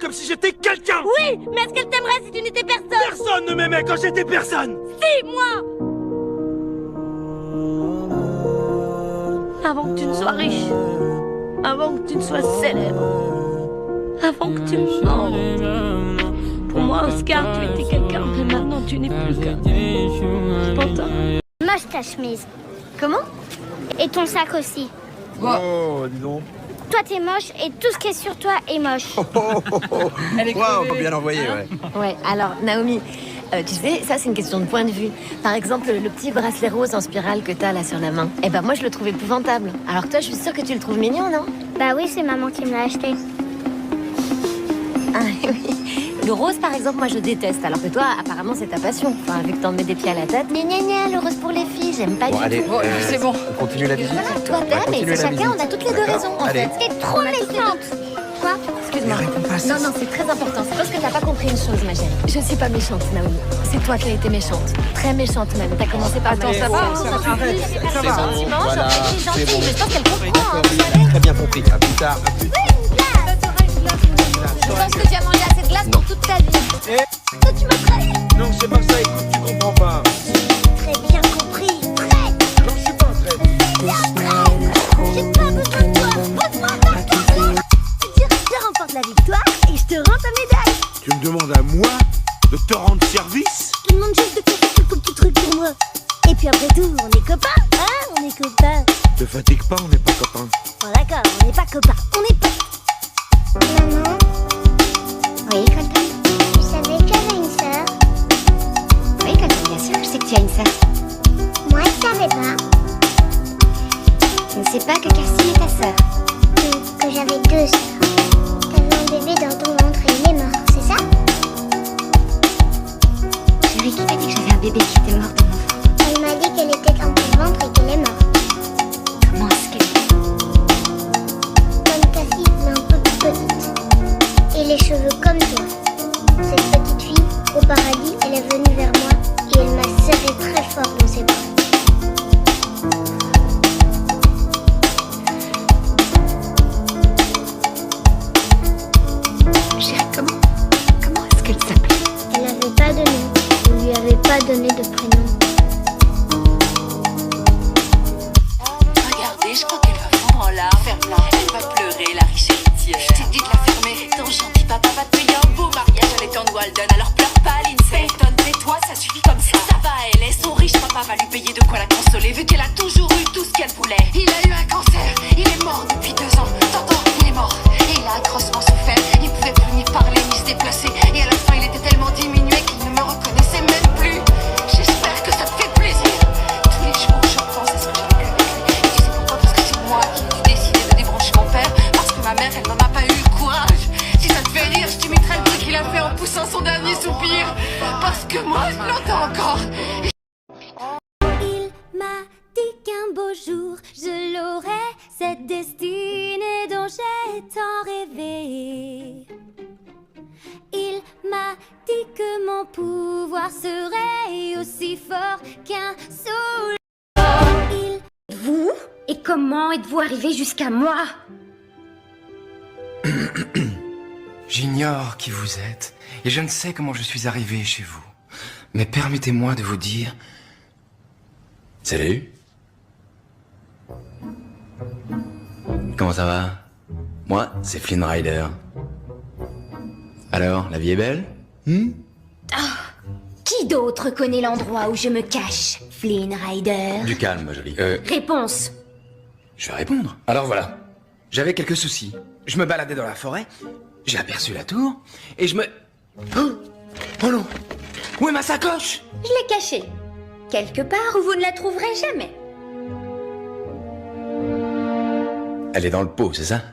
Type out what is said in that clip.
comme si j'étais quelqu'un. Oui, mais est-ce qu'elle t'aimerait si tu n'étais personne? Personne ne m'aimait quand j'étais personne. Si, moi. Avant que tu ne sois riche, avant que tu ne sois célèbre, avant que tu me manges. Pour moi, Oscar, tu étais quelqu'un, mais maintenant tu n'es plus qu'un. Pantin. Moche ta chemise. Comment? Et ton sac aussi. Oh, dis donc. Toi t'es moche et tout ce qui est sur toi est moche. Waouh, bien envoyé, ouais. Ouais, alors Naomi, tu sais, ça c'est une question de point de vue. Par exemple, le petit bracelet rose en spirale que t'as là sur la main, eh ben moi je le trouve épouvantable. Alors que toi, je suis sûre que tu le trouves mignon, non? Bah oui, c'est maman qui me l'a acheté. Ah oui. Le rose, par exemple, moi je déteste, alors que toi, apparemment, c'est ta passion. Enfin, vu que t'en mets des pieds à la tête. Gna gna gna, le rose pour les filles, j'aime pas Bon, du allez, tout. c'est bon. On continue la visite. Voilà, toi t'aimes, et c'est chacun, on a toutes les deux raisons, en Allez. fait. T'es trop méchante. Quoi? Excuse-moi. Non, non, c'est très important. C'est parce que t'as pas compris une chose, ma chérie. Je suis pas méchante, Naomi. C'est toi qui as été méchante. Très méchante même. T'as commencé par Attends, ça va, arrête, ça va. Gentiment, Voilà, j'aurais été c'est gentille, bon. mais je pense qu'elle comprend, hein, vous D'accord, savez. très bien compris. À plus tard. À plus. Je pense que tu as mangé assez de glace pour toute ta vie. Toi tu m'as trahi. Non, c'est pas ça, écoute, tu comprends pas. Très bien compris. Traite. Non, je suis pas un traître. J'ai pas besoin de toi. Pose-moi dans le carnet. Je remporte la victoire et je te rends ta médaille. Tu me demandes à moi de te rendre service? Je te demande juste de faire quelques petits trucs pour moi. Et puis après tout, on est copains, hein? On est copains. Te fatigue pas, on n'est pas copains. Bon d'accord, on n'est pas copains, on est potes. Maman. Oui, Colton. Tu savais que j'avais une sœur? Oui, Colton, bien sûr, je sais que tu as une sœur. Moi, je savais pas. Tu ne sais pas que Cassie est ta sœur. Que j'avais deux sœurs. T'avais un bébé dans ton ventre et il est mort, c'est ça? Chérie, qui t'a dit que j'avais un bébé qui était mort de mon ventre? Elle m'a dit qu'elle était dans ton ventre et qu'elle est morte. Comment est-ce que... Comme Cassie, mais un peu plus petite. Et les cheveux comme toi. Cette petite fille, au paradis, elle est venue vers moi et elle m'a serré très fort dans ses bras. Chérie, comment est-ce qu'elle s'appelait? Elle n'avait pas de nom. On lui avait pas donné de prénom. Regardez, je crois qu'elle va fondre en larmes. Ferme-la, elle va pleurer, la riche héritière. Je t'ai dit de la fermer. Ton gentil papa va te payer un beau mariage à l'étang de Walden. Alors pleure pas, Lindsay. Peyton, tais-toi, ça suffit comme ça. Ça va, elle est son riche papa va lui payer de quoi la consoler. Vu qu'elle a toujours eu tout ce qu'elle voulait. Il a eu un cancer, il est mort depuis 2 ans. T'entends, il est mort. Et il a atrocement souffert. Il pouvait plus ni parler ni se déplacer. Et à la fin, il était tellement diminué qu'il ne me reconnaissait même plus. J'espère que ça te fait plaisir. Tous les jours, je pense à ce que j'ai vécu avec lui. Et tu sais pourquoi? Parce que c'est moi qui ai dû décider de débrancher mon père. Parce que ma mère, elle n'en a pas eu le courage. Si ça te fait rire, je t'imiterai le bruit qu'il a fait en poussant son dernier soupir. Parce que moi, je l'entends encore. Il m'a dit qu'un beau jour, je l'aurai, cette destinée dont j'ai tant rêvé. Il m'a dit que mon pouvoir serait aussi fort qu'un soleil. Vous? Et comment êtes-vous arrivé jusqu'à moi? J'ignore qui vous êtes, et je ne sais comment je suis arrivé chez vous. Mais permettez-moi de vous dire... Salut. Comment ça va? Moi, c'est Flynn Rider. Alors, la vie est belle? Qui d'autre connaît l'endroit où je me cache, Flynn Rider? Du calme, ma jolie. Réponse. Je vais répondre. Alors voilà. J'avais quelques soucis. Je me baladais dans la forêt, j'ai aperçu la tour, et je me... Oh non! Où est ma sacoche? Je l'ai cachée. Quelque part où vous ne la trouverez jamais. Elle est dans le pot, c'est ça?